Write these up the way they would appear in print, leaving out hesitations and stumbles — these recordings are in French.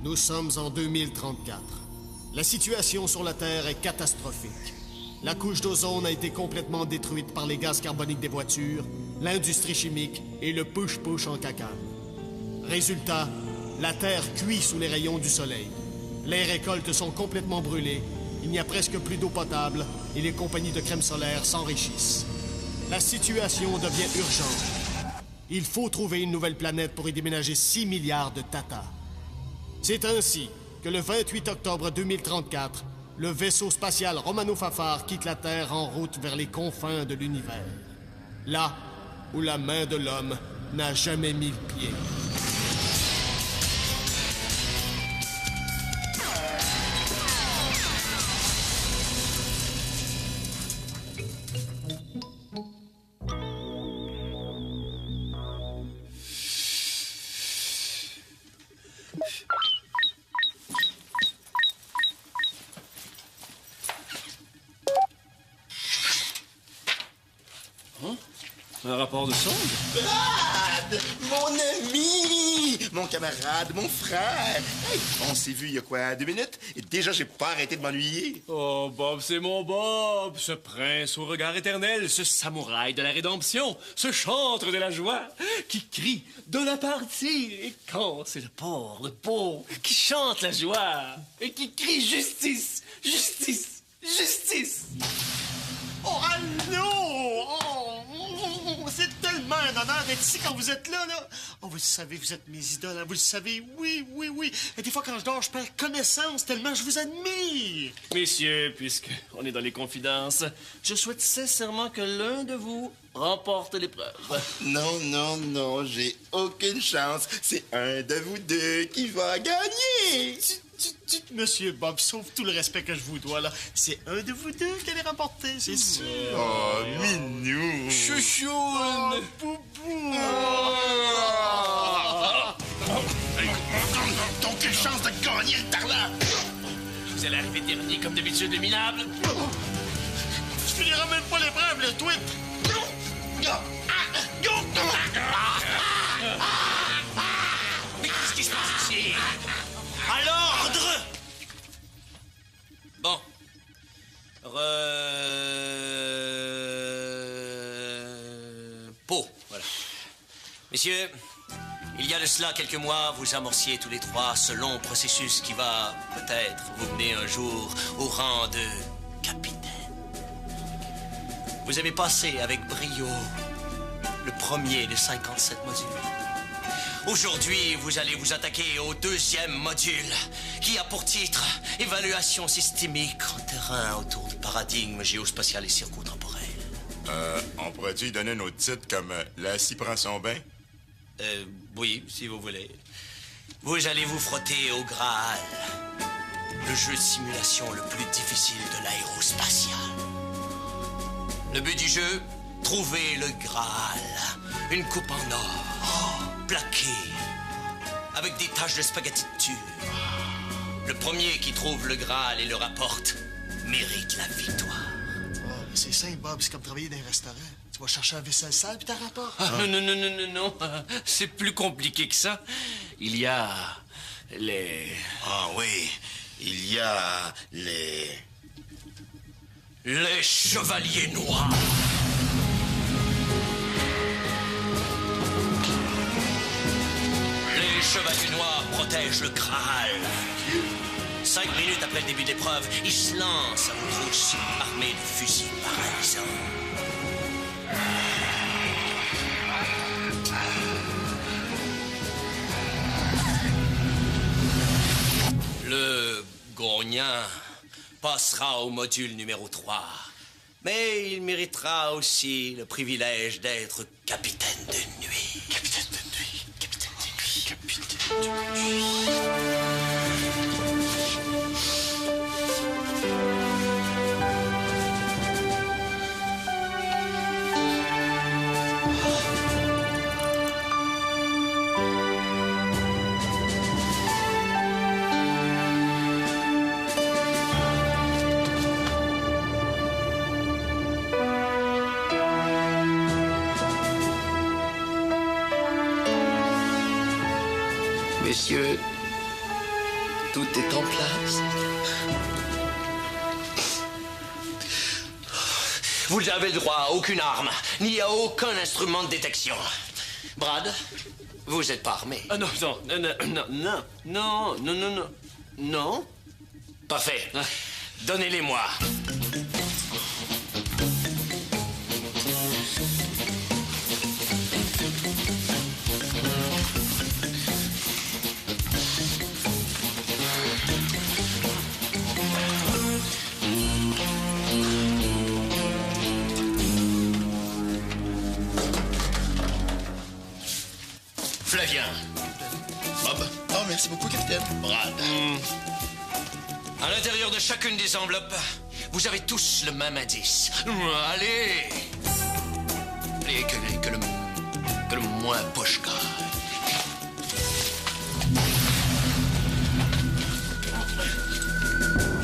Nous sommes en 2034. La situation sur la Terre est catastrophique. La couche d'ozone a été complètement détruite par les gaz carboniques des voitures, l'industrie chimique et le push-push en cacane. Résultat, la Terre cuit sous les rayons du soleil. Les récoltes sont complètement brûlées, il n'y a presque plus d'eau potable et les compagnies de crème solaire s'enrichissent. La situation devient urgente. Il faut trouver une nouvelle planète pour y déménager 6 milliards de tatas. C'est ainsi que le 28 octobre 2034, le vaisseau spatial Romano Fafar quitte la Terre en route vers les confins de l'univers. Là où la main de l'homme n'a jamais mis le pied. Un rapport de sonde? Brad! Mon ami! Mon camarade, mon frère! Hey, on s'est vu il y a quoi, 2 minutes? Et déjà, j'ai pas arrêté de m'ennuyer. Oh, Bob, c'est mon Bob! Ce prince au regard éternel, ce samouraï de la rédemption, ce chantre de la joie, qui crie de la partie. Et quand c'est le pauvre, qui chante la joie, et qui crie justice, justice, justice! Oh, allô! C'est tellement un honneur d'être ici quand vous êtes là, là. Oh, vous le savez, vous êtes mes idoles, hein, vous le savez, oui, oui, oui. Et des fois, quand je dors, je perds connaissance tellement je vous admire. Messieurs, puisqu'on est dans les confidences, je souhaite sincèrement que l'un de vous remporte l'épreuve. Non, non, non, j'ai aucune chance. C'est un de vous deux qui va gagner. Monsieur Bob, sauf tout le respect que je vous dois, là, c'est un de vous deux qui allait remporter, c'est sûr. Oh, minou. Chouchoune! Boubou! T'as aucune chance de gagner le tarlat. Vous allez arriver dernier comme d'habitude, le minable. Je finirai même pas l'épreuve, le tweet. Mais qu'est-ce qui se passe ici? À l'ordre! Bon. Repos, voilà. Messieurs, il y a de cela quelques mois, vous amorciez tous les trois ce long processus qui va, peut-être, vous mener un jour au rang de capitaine. Vous avez passé avec brio le premier des 57 modules. Aujourd'hui, vous allez vous attaquer au 2e module, qui a pour titre « Évaluation systémique en terrain autour du paradigme géospatial et circo-temporel ». On pourrait-tu lui donner un autre titre comme « La scie prend son bain » ? Oui, si vous voulez. Vous allez vous frotter au Graal, le jeu de simulation le plus difficile de l'aérospatial. Le but du jeu, trouver le Graal, une coupe en or, plaquée, avec des taches de spaghetti dessus. Le premier qui trouve le Graal et le rapporte mérite la victoire. Oh, c'est simple, Bob, c'est comme travailler dans un restaurant. Tu vas chercher un vaisselle sale puis t'en rapportes. Non. C'est plus compliqué que ça. Il y a les... Ah oui, il y a Les Chevaliers Noirs. Les Chevaliers Noirs protègent le Graal. 5 minutes après le début de l'épreuve, ils se lancent à votre au-dessus, armés de fusils paralysants. Le gagnant passera au module numéro 3. Mais il méritera aussi le privilège d'être capitaine de nuit. Capitaine de nuit, capitaine de nuit, capitaine de nuit. Messieurs, Tout est en place. Vous n'avez le droit à aucune arme, ni à aucun instrument de détection. Brad, vous n'êtes pas armé. Ah non, non. Non? Parfait. Donnez-les-moi. Flavien. Bob. Oh, merci beaucoup, capitaine. Brad. À l'intérieur de chacune des enveloppes, vous avez tous le même indice. Allez! Allez, que le moins poche-cœur.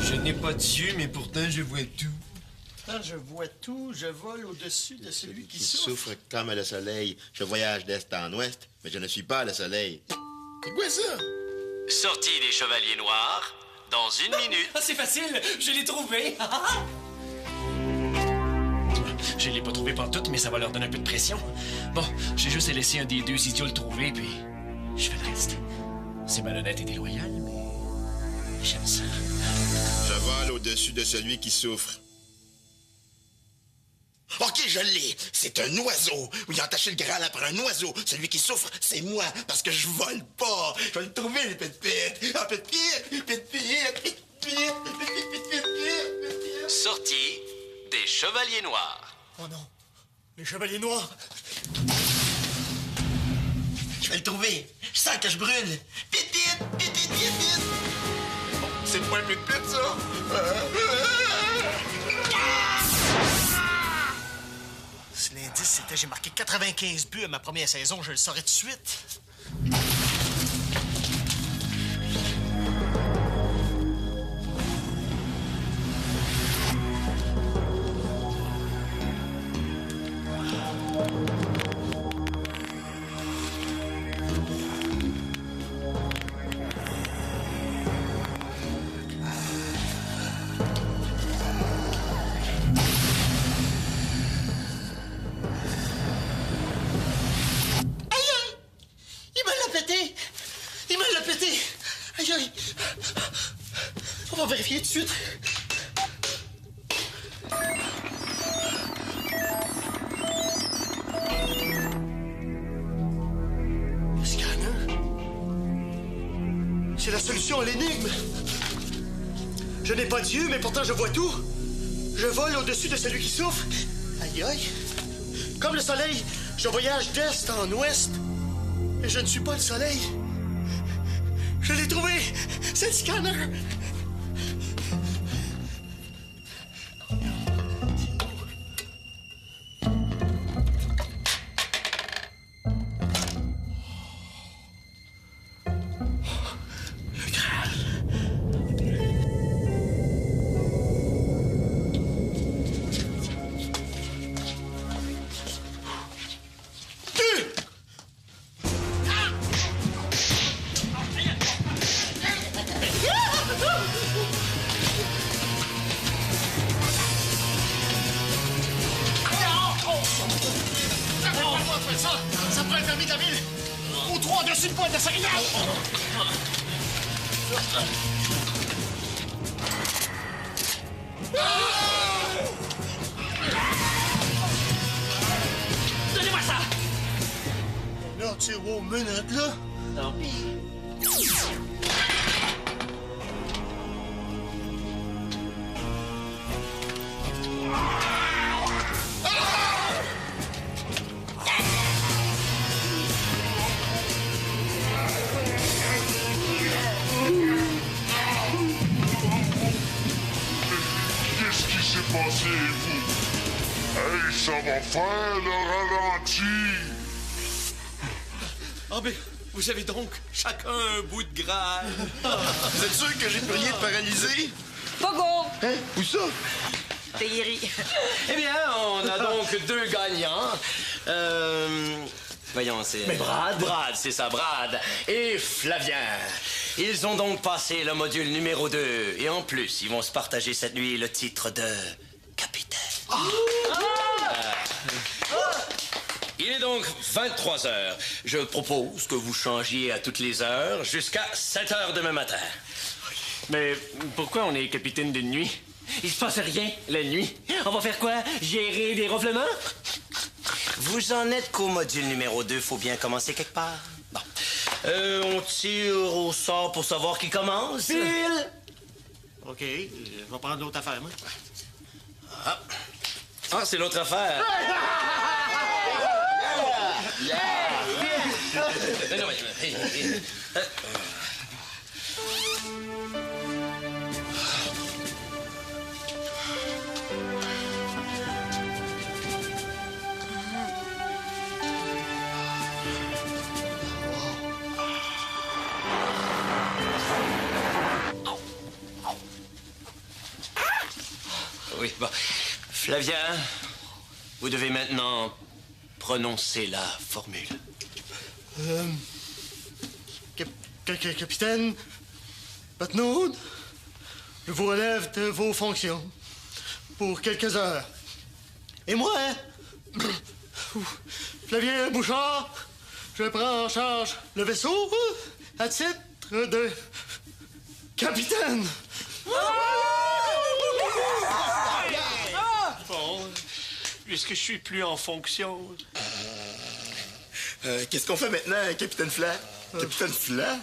Je n'ai pas de yeux, mais pourtant je vois tout. Quand je vois tout, je vole au-dessus de celui qui Qui souffre. souffre comme le soleil. Je voyage d'est en ouest, mais je ne suis pas le soleil. C'est quoi ça? Sortie des Chevaliers Noirs dans une minute. Ah, c'est facile, je l'ai trouvé. Je l'ai pas trouvé pantoute, mais ça va leur donner un peu de pression. Bon, j'ai juste laissé un des deux idiots le trouver, puis je fais le reste. C'est malhonnête et déloyal, mais j'aime ça. Je vole au-dessus de celui qui souffre. OK, je l'ai. C'est un oiseau. Oui, entaché le Graal après un oiseau. Celui qui souffre, c'est moi, parce que je vole pas. Je vais le trouver, les pépites. Ah, pépites. Sortie des Chevaliers Noirs. Oh non, les chevaliers noirs. Je vais le trouver. Je sens que je brûle. Pépites. Bon, c'est pas un pépite, ça. Si l'indice c'était j'ai marqué 95 buts à ma première saison, je le saurais tout de suite. On va vérifier tout de suite. Le scanner. C'est la solution à l'énigme. Je n'ai pas d'yeux, mais pourtant je vois tout. Je vole au-dessus de celui qui souffre. Aïe aïe. Comme le soleil, je voyage d'est en ouest. Et je ne suis pas le soleil. Je l'ai trouvé. C'est le scanner. Ça prend le permis de la ville. Ou 3 dessus de pointe de Saguenay. Donnez-moi ça! Là, tu es aux menottes, là. Tant pis. Qu'est-ce qui s'est passé, vous? Hey, ça va faire le ralenti! Ah, mais vous avez donc chacun un bout de Graal. Vous êtes sûr que j'ai plus rien de paralysé? Pogo! Hein? Où ça? Théieri. Eh bien, on a donc 2 gagnants. Voyons, c'est... Mais Brad. Brad, c'est ça, Brad. Et Flavien. Ils ont donc passé le module numéro 2. Et en plus, ils vont se partager cette nuit le titre de capitaine. Il est donc 23 heures. Je propose que vous changiez à toutes les heures jusqu'à 7 heures demain matin. Mais pourquoi on est capitaine d'une nuit? Il se passe rien la nuit. On va faire quoi? Gérer des ronflements? Vous en êtes qu'au module numéro 2. Faut bien commencer quelque part. Bon. On tire au sort pour savoir qui commence. Bill! OK, je vais prendre l'autre affaire, moi. Ah, c'est l'autre affaire. Non, mais... Oui, bon. Flavien, vous devez maintenant prononcer la formule. Capitaine Patnaud, je vous relève de vos fonctions pour quelques heures. Et moi, Flavien Bouchard, je prends en charge le vaisseau à titre de capitaine. Bon, puisque je suis plus en fonction... Qu'est-ce qu'on fait maintenant, Capitaine Fla? Capitaine Fla?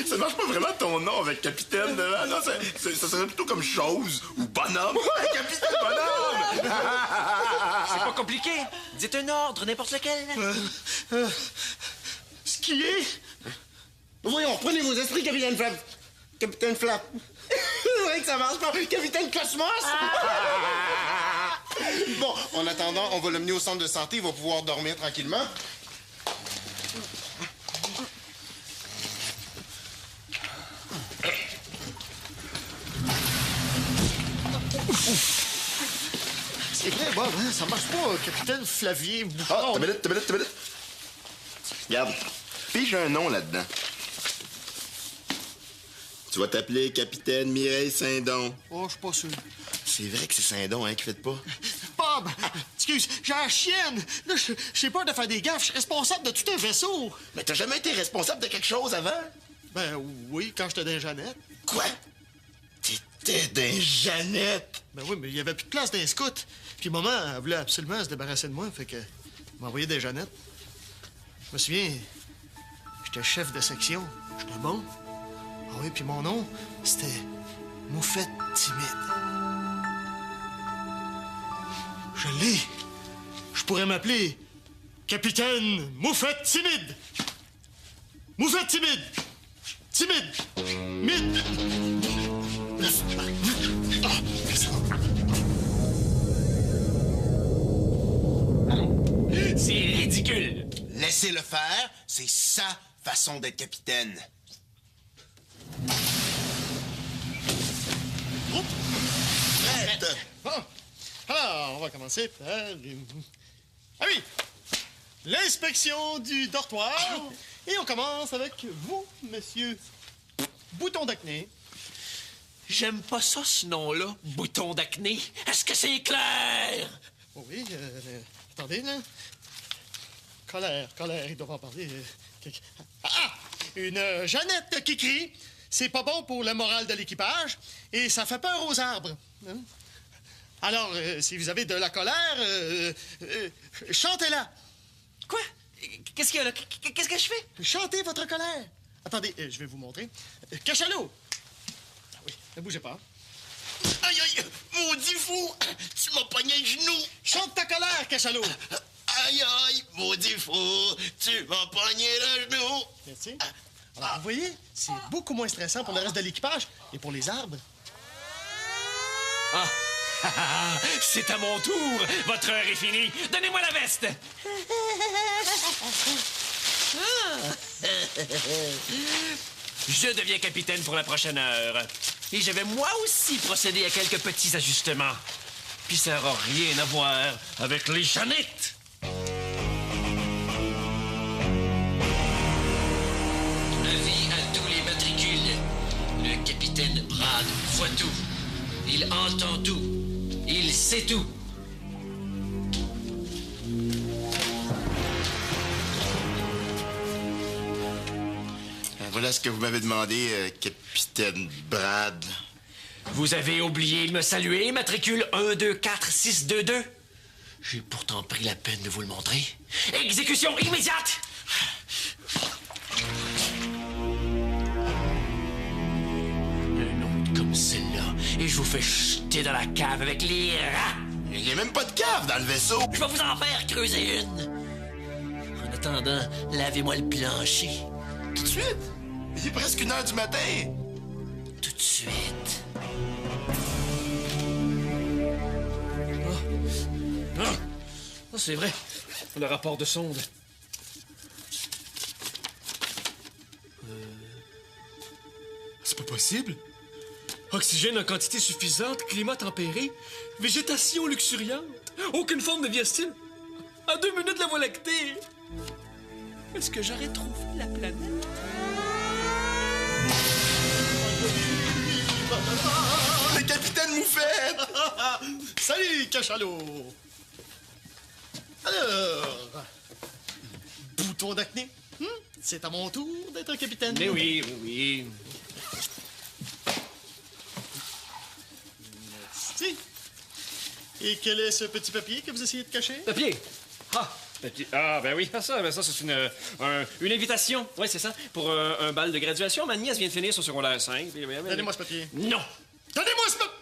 Ça marche pas vraiment ton nom avec Capitaine. Ah non, ça serait plutôt comme chose ou bonhomme. Ouais, Capitaine Bonhomme! C'est pas compliqué. Dites un ordre, n'importe lequel. Skier? Voyons, reprenez vos esprits, Capitaine Flap. Capitaine Flap. C'est vrai que ça marche pas. Capitaine Cosmos! Bon, en attendant, on va le mener au centre de santé. Il va pouvoir dormir tranquillement. C'est vrai, Bob, hein? Ça marche pas, capitaine Flavien Bouchard. Ah, t'as minute. Regarde, pige un nom là-dedans. Tu vas t'appeler Capitaine Mireille Saint-Don. Oh, je suis pas sûr. C'est vrai que c'est Saint-Don, hein, qui fait pas. Bob, excuse, j'ai la chienne. Là, j'ai peur de faire des gaffes. Je suis responsable de tout un vaisseau. Mais t'as jamais été responsable de quelque chose avant? Ben oui, quand j'étais dans Jeannette. Quoi? T'étais dans Jeannette? Ben oui, mais il y avait plus de place dans les scouts. Puis maman, elle voulait absolument se débarrasser de moi, fait que m'a envoyé des Jeannettes. Je me souviens, j'étais chef de section. J'étais bon. Ah oui, puis mon nom, c'était Moufette Timide. Je l'ai. Je pourrais m'appeler Capitaine Moufette Timide. Moufette Timide. Timide. Mide. C'est ridicule. Laissez-le faire, c'est sa façon d'être capitaine. Prête! Bon. Alors, on va commencer par... Ah oui! L'inspection du dortoir. Et on commence avec vous, monsieur Bouton d'acné. J'aime pas ça, ce nom-là, bouton d'acné. Est-ce que c'est clair? Oh oui, attendez, là. Colère, il doit en parler. Une Jeannette qui crie. C'est pas bon pour le moral de l'équipage et ça fait peur aux arbres. Hein? Alors, si vous avez de la colère, chantez-la. Quoi? Qu'est-ce qu'il y a là? Qu'est-ce que je fais? Chantez votre colère. Attendez, je vais vous montrer. Cachalot. Ah oui, ne bougez pas. Aïe, aïe! Maudit fou! Tu m'as pogné le genou! Chante ta colère, Cachalot. Aïe, aïe! Maudit fou! Tu m'as pogné le genou! Merci. Alors, vous voyez, c'est beaucoup moins stressant pour le reste de l'équipage et pour les arbres. Ah! C'est à mon tour! Votre heure est finie! Donnez-moi la veste! Je deviens capitaine pour la prochaine heure. Et je vais moi aussi procéder à quelques petits ajustements. Puis ça n'aura rien à voir avec les Jeannettes. Avis à tous les matricules voit tout. Il entend tout. Il sait tout. Voilà ce que vous m'avez demandé, capitaine Brad. Vous avez oublié de me saluer, matricule 124622. J'ai pourtant pris la peine de vous le montrer. Exécution immédiate! Un autre comme celle-là, et je vous fais jeter dans la cave avec les rats. Il n'y a même pas de cave dans le vaisseau. Je vais vous en faire creuser une. En attendant, lavez-moi le plancher. Tout de suite. Il est presque 1h du matin. Tout de suite. Oh, c'est vrai. Le rapport de sonde. C'est pas possible. Oxygène en quantité suffisante, climat tempéré, végétation luxuriante, aucune forme de vie hostile. À 2 minutes de la Voie lactée. Est-ce que j'aurais trouvé la planète? Le capitaine Moufette! Salut, cachalot! Alors... Bouton d'acné? C'est à mon tour d'être un capitaine. Mais oui, oui. Merci. Et quel est ce petit papier que vous essayez de cacher? Papier. Papier. Ah, ben oui, ça c'est une invitation. Oui, c'est ça. Pour un bal de graduation. Ma nièce vient de finir son secondaire 5. Donnez-moi ce papier. Non. Donnez-moi ce papier!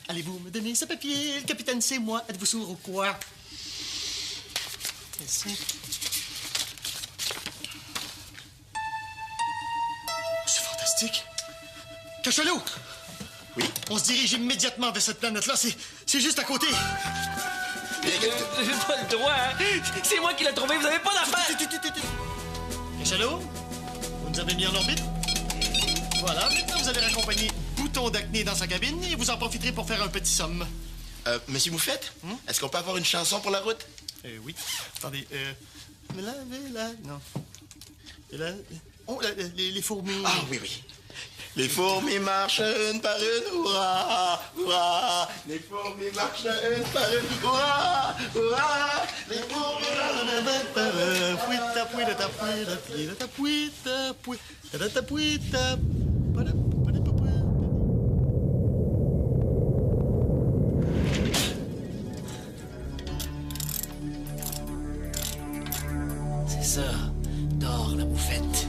Allez-vous me donner ce papier? Le capitaine, c'est moi. Êtes-vous sourd ou quoi? Merci. C'est fantastique. Cachalot! Oui? On se dirige immédiatement vers cette planète-là. C'est juste à côté. J'ai pas le droit, hein? C'est moi qui l'ai trouvé, vous avez pas d'affaire! Cachalot, vous nous avez mis en orbite. Voilà, maintenant vous allez raccompagner Bouton d'acné dans sa cabine et vous en profiterez pour faire un petit somme. Monsieur Moufette, est-ce qu'on peut avoir une chanson pour la route? Oui. Attendez, non. Oh, les fourmis. Ah, oui. Les fourmis marchent une par une, hurrah, hurrah. Les fourmis marchent une par une, hurrah, hurrah. Les fourmis C'est ça. Dors, la moufette.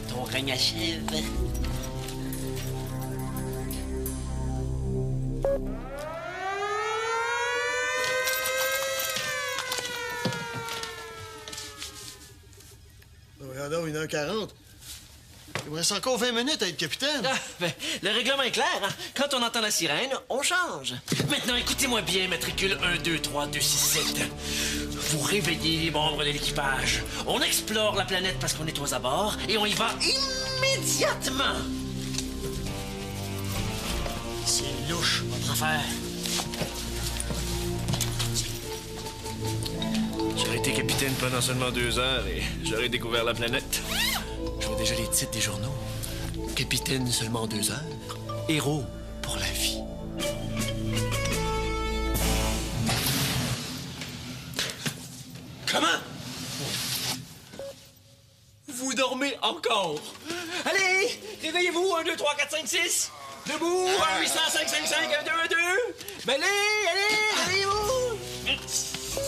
Ton règne achève. Regardons, 1h40. Il me reste encore 20 minutes à être capitaine. Ah, ben, le règlement est clair, hein? Quand on entend la sirène, on change. Maintenant, écoutez-moi bien, matricule 123267. Vous réveillez les membres de l'équipage. On explore la planète parce qu'on est aux abords et on y va immédiatement. C'est louche, votre affaire. J'aurais été capitaine pendant seulement 2 heures et j'aurais découvert la planète. Je vois déjà les titres des journaux. Capitaine seulement 2 heures. Héros pour la vie. Comment? Vous dormez encore? Allez, réveillez-vous, 1, 2, 3, 4, 5, 6. Debout, 1, 800, 5, 5, 5, 1, 2, 1, 2. Ben allez, réveillez-vous.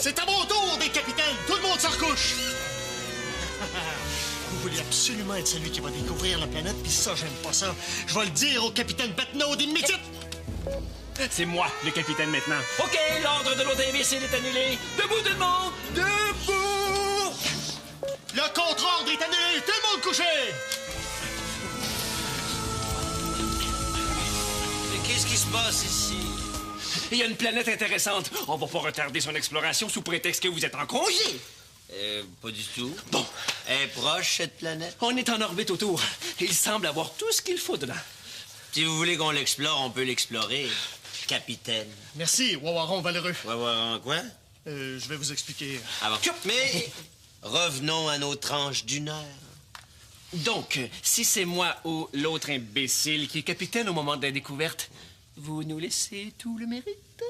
C'est à mon tour des capitaines. Tout le monde se recouche. Vous voulez absolument être celui qui va découvrir la planète, puis ça, j'aime pas ça. Je vais le dire au capitaine Batnaud d'immédiat. C'est moi, le capitaine, maintenant. OK, l'ordre de l'autre imbécile est annulé. Debout, tout le monde! Debout! Le contre-ordre est annulé. Tout le monde couché. Mais qu'est-ce qui se passe ici? Il y a une planète intéressante. On va pas retarder son exploration sous prétexte que vous êtes en congé. Pas du tout. Bon. Elle est proche, cette planète? On est en orbite autour. Il semble avoir tout ce qu'il faut dedans. Si vous voulez qu'on l'explore, on peut l'explorer. Capitaine. Merci, Wawaron valeureux. On va voir en quoi? Je vais vous expliquer. Mais revenons à nos tranches d'1 heure. Donc, si c'est moi ou l'autre imbécile qui est capitaine au moment de la découverte, vous nous laissez tout le mérite?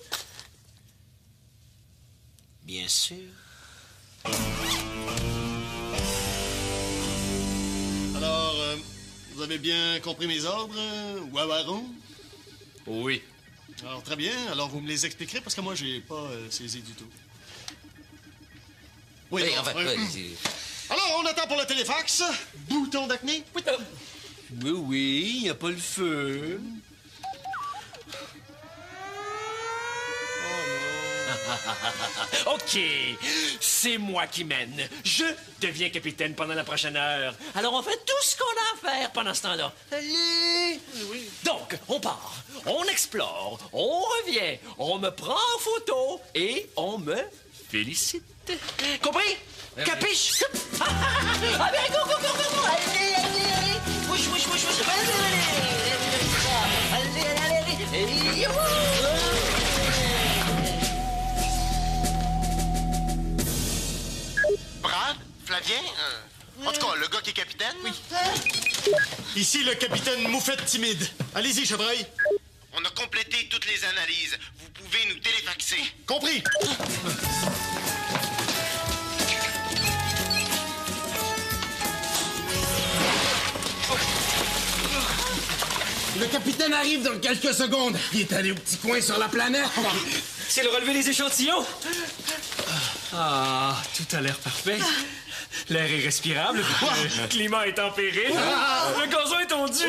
Bien sûr. Alors, vous avez bien compris mes ordres, Wawaron? Oui. Alors, très bien. Alors, vous me les expliquerez parce que moi, j'ai pas saisi du tout. Oui, Oui, bon, enfin, oui. Alors, on attend pour le téléfax. Bouton d'acné. Oui, il n'y a pas le feu. OK, c'est moi qui mène. Je deviens capitaine pendant la prochaine heure. Alors on fait tout ce qu'on a à faire pendant ce temps-là. Allez! Oui. Donc, on part, on explore, on revient, on me prend en photo et on me félicite. Compris? Capiche? Ah bien, go, go, go, go, go! Allez, allez, allez! Wouch, wouch, wouch, wouch! Allez, allez, allez! Allez, allez, allez! Youhou! Brad? Flavien? En tout cas, le gars qui est capitaine? Oui. Ici le capitaine Moufette Timide. Allez-y, Chevreuil. On a complété toutes les analyses. Vous pouvez nous téléfaxer. Compris. Le capitaine arrive dans quelques secondes. Il est allé au petit coin sur la planète. C'est le relever les échantillons? Ah, tout a l'air parfait. L'air est respirable, le climat est tempéré, le gazon est tendu.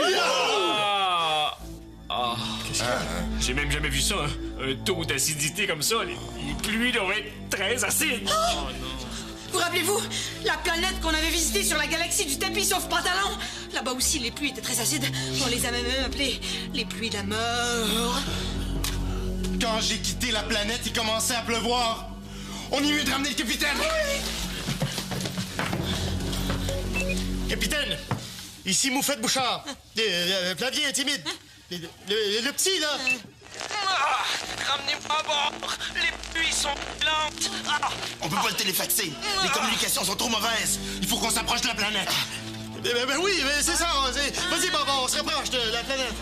J'ai même jamais vu ça, un taux d'acidité comme ça. Les pluies doivent être très acides. Vous rappelez-vous, la planète qu'on avait visitée sur la galaxie du tapis sauf pantalon? Là-bas aussi, les pluies étaient très acides. On les a même appelées les pluies de la mort. Quand j'ai quitté la planète, il commençait à pleuvoir. On est mieux de ramener le capitaine. Capitaine, ici Moufette Bouchard. Flavien est timide. Le petit, là. Ramenez-moi à bord. Les pluies sont lentes. On peut pas le téléfaxer. Les communications sont trop mauvaises. Il faut qu'on s'approche de la planète. Ben oui, mais c'est ça. Vas-y, Baba, on se rapproche de la planète.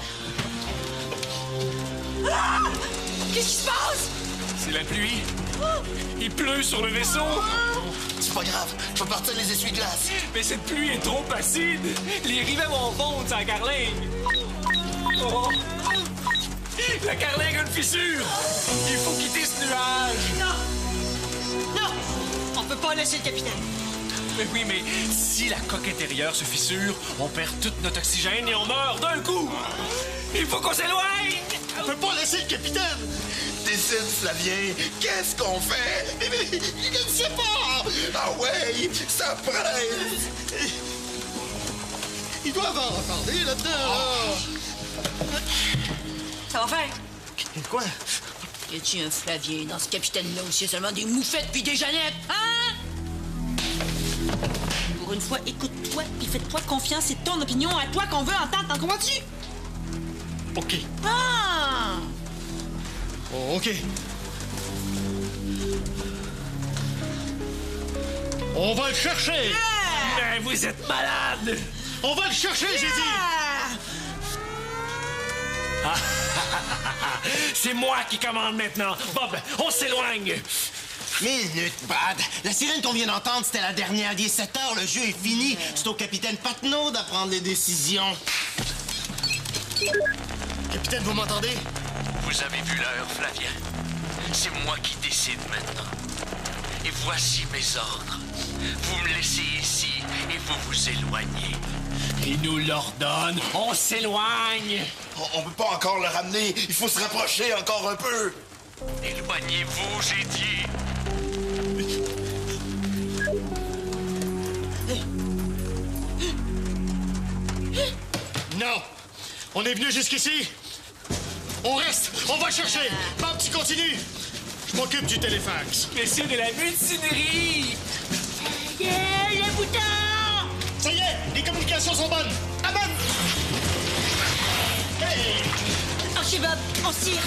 Qu'est-ce qui se passe? C'est la pluie. Il pleut sur le vaisseau. C'est pas grave, je vais partir les essuie-glaces. Mais cette pluie est trop acide. Les rivets vont fondre sur la carlingue. Oh. La carlingue a une fissure. Il faut quitter ce nuage. Non! Non! On peut pas laisser le capitaine. Mais oui, mais si la coque intérieure se fissure, on perd tout notre oxygène et on meurt d'un coup. Il faut qu'on s'éloigne. On peut pas laisser le capitaine. Décide, Flavien, qu'est-ce qu'on fait? Je ne sais pas! Ah ouais, ça presse! Ils doivent en reparler là-dedans, Ça va faire. Quoi? Y a-t-il un Flavien dans ce capitaine-là aussi? Seulement des moufettes puis des Jeannettes, hein? Pour une fois, écoute-toi puis fais-toi confiance. C'est ton opinion à toi qu'on veut entendre. T'en comprends-tu? OK. Ah! Oh, OK. On va le chercher! Mais vous êtes malade! On va le chercher, j'ai dit! C'est moi qui commande maintenant. Bob, on s'éloigne. Minute, Brad. La sirène qu'on vient d'entendre, c'était la dernière. Il est 7 heures, le jeu est fini. C'est au capitaine Patnaud de prendre les décisions. Capitaine, vous m'entendez? Vous avez vu l'heure, Flavien. C'est moi qui décide maintenant. Et voici mes ordres. Vous me laissez ici et vous vous éloignez. Il nous l'ordonne. On s'éloigne. On peut pas encore le ramener. Il faut se rapprocher encore un peu. Éloignez-vous, j'ai dit. Non! On est venu jusqu'ici. On reste. On va chercher. Bob, tu continues. Je m'occupe du téléfax. Mais c'est de la mutinerie. Yeah, les boutons! Ça y est, les communications sont bonnes. À bonne! Hey! Oh, chez Bob, on se tire.